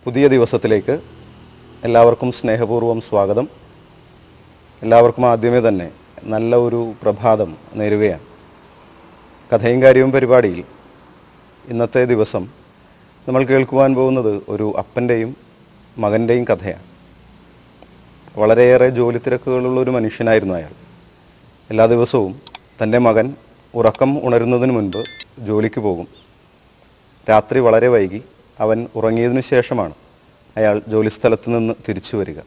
പുതിയ ദിവസത്തിലേക്ക് എല്ലാവർക്കും സ്നേഹപൂർവ്വം സ്വാഗതം. എല്ലാവർക്കും ആദ്യമേ തന്നെ നല്ല ഒരു പ്രഭാതം നേരുകയാണ്. കഥയും കാര്യവും പരിപാടിയിൽ ഇന്നത്തെ ദിവസം നമ്മൾ കേൾക്കുവാൻ പോകുന്നത് ഒരു അപ്പൻ്റെയും മകൻ്റെയും കഥയാണ്. വളരെയേറെ ജോലി തിരക്കുകളുള്ള ഒരു മനുഷ്യനായിരുന്നു അയാൾ. എല്ലാ ദിവസവും തൻ്റെ മകൻ ഉറക്കം ഉണരുന്നതിന് മുൻപ് ജോലിക്ക് പോകും. രാത്രി വളരെ വൈകി അവൻ ഉറങ്ങിയതിനു ശേഷമാണ് അയാൾ ജോലിസ്ഥലത്ത് നിന്ന് തിരിച്ചു വരിക.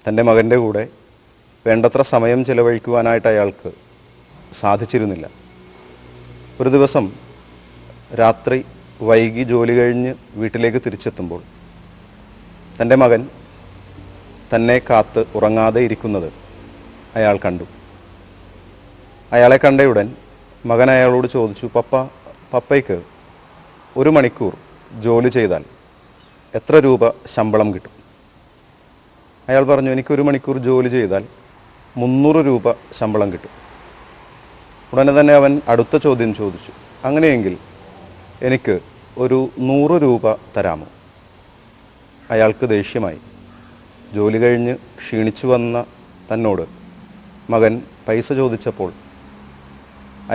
തൻ്റെ മകൻ്റെ കൂടെ വേണ്ടത്ര സമയം ചിലവഴിക്കുവാനായിട്ട് അയാൾക്ക് സാധിച്ചിരുന്നില്ല. ഒരു ദിവസം രാത്രി വൈകി ജോലി കഴിഞ്ഞ് വീട്ടിലേക്ക് തിരിച്ചെത്തുമ്പോൾ തൻ്റെ മകൻ തന്നെ കാത്ത് ഉറങ്ങാതെ ഇരിക്കുന്നത് അയാൾ കണ്ടു. അയാളെ കണ്ടയുടൻ മകൻ അയാളോട് ചോദിച്ചു, പപ്പയ്ക്ക് 1 മണിക്കൂർ ജോലി ചെയ്താൽ എത്ര രൂപ ശമ്പളം കിട്ടും? അയാൾ പറഞ്ഞു, എനിക്ക് 1 മണിക്കൂർ ജോലി ചെയ്താൽ 300 രൂപ ശമ്പളം കിട്ടും. ഉടനെ തന്നെ അവൻ അടുത്ത ചോദ്യം ചോദിച്ചു, അങ്ങനെയെങ്കിൽ എനിക്ക് ഒരു 100 രൂപ തരാമോ? അയാൾക്ക് ദേഷ്യമായി. ജോലി കഴിഞ്ഞ് ക്ഷീണിച്ചു വന്ന തന്നോട് മകൻ പൈസ ചോദിച്ചപ്പോൾ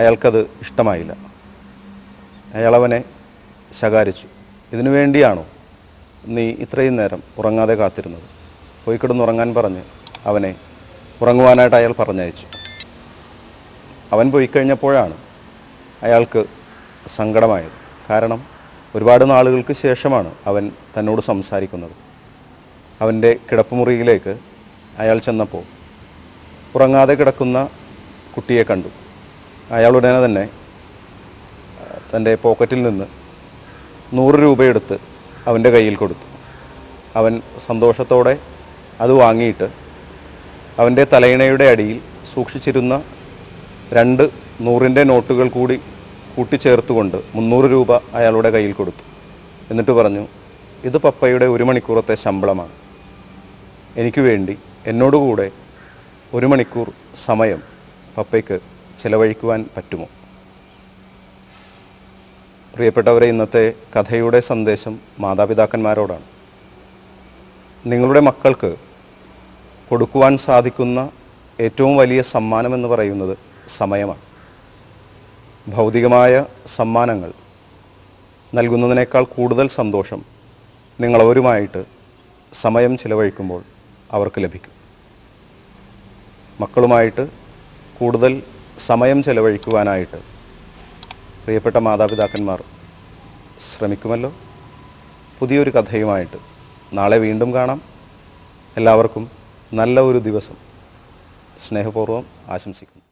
അയാൾക്കത് ഇഷ്ടമായില്ല. അയാളവനെ ശകാരിച്ചു. ഇതിനു വേണ്ടിയാണോ നീ ഇത്രയും നേരം ഉറങ്ങാതെ കാത്തിരുന്നത്? പോയി കിടന്നുറങ്ങാൻ പറഞ്ഞ് അവനെ ഉറങ്ങുവാനായിട്ട് അയാൾ പറഞ്ഞയച്ചു. അവൻ പോയി കഴിഞ്ഞപ്പോഴാണ് അയാൾക്ക് സങ്കടമായത്. കാരണം ഒരുപാട് നാളുകൾക്ക് ശേഷമാണ് അവൻ തന്നോട് സംസാരിക്കുന്നത്. അവൻ്റെ കിടപ്പുമുറിയിലേക്ക് അയാൾ ചെന്നപ്പോൾ ഉറങ്ങാതെ കിടക്കുന്ന കുട്ടിയെ കണ്ടു. അയാൾ ഉടനെ തന്നെ തൻ്റെ പോക്കറ്റിൽ നിന്ന് 100 രൂപയെടുത്ത് അവൻ്റെ കയ്യിൽ കൊടുത്തു. അവൻ സന്തോഷത്തോടെ അത് വാങ്ങിയിട്ട് അവൻ്റെ തലയിണയുടെ അടിയിൽ സൂക്ഷിച്ചിരുന്ന 2 100-ൻ്റെ നോട്ടുകൾ കൂടി കൂട്ടിച്ചേർത്തുകൊണ്ട് 300 രൂപ അയാളുടെ കയ്യിൽ കൊടുത്തു. എന്നിട്ട് പറഞ്ഞു, ഇത് പപ്പയുടെ 1 മണിക്കൂറത്തെ ശമ്പളമാണ്. എനിക്ക് വേണ്ടി എന്നോടുകൂടെ 1 മണിക്കൂർ സമയം പപ്പയ്ക്ക് ചിലവഴിക്കുവാൻ പറ്റുമോ? പ്രിയപ്പെട്ടവരെ, ഇന്നത്തെ കഥയുടെ സന്ദേശം മാതാപിതാക്കന്മാരോടാണ്. നിങ്ങളുടെ മക്കൾക്ക് കൊടുക്കുവാൻ സാധിക്കുന്ന ഏറ്റവും വലിയ സമ്മാനമെന്ന് പറയുന്നത് സമയമാണ്. ഭൗതികമായ സമ്മാനങ്ങൾ നൽകുന്നതിനേക്കാൾ കൂടുതൽ സന്തോഷം നിങ്ങളവരുമായിട്ട് സമയം ചിലവഴിക്കുമ്പോൾ അവർക്ക് ലഭിക്കും. മക്കളുമായിട്ട് കൂടുതൽ സമയം ചിലവഴിക്കുവാനായിട്ട് പ്രിയപ്പെട്ട മാതാപിതാക്കന്മാർ ശ്രമിക്കുമല്ലോ. പുതിയൊരു കഥയുമായിട്ട് നാളെ വീണ്ടും കാണാം. എല്ലാവർക്കും നല്ല ഒരു ദിവസം സ്നേഹപൂർവ്വം ആശംസിക്കുന്നു.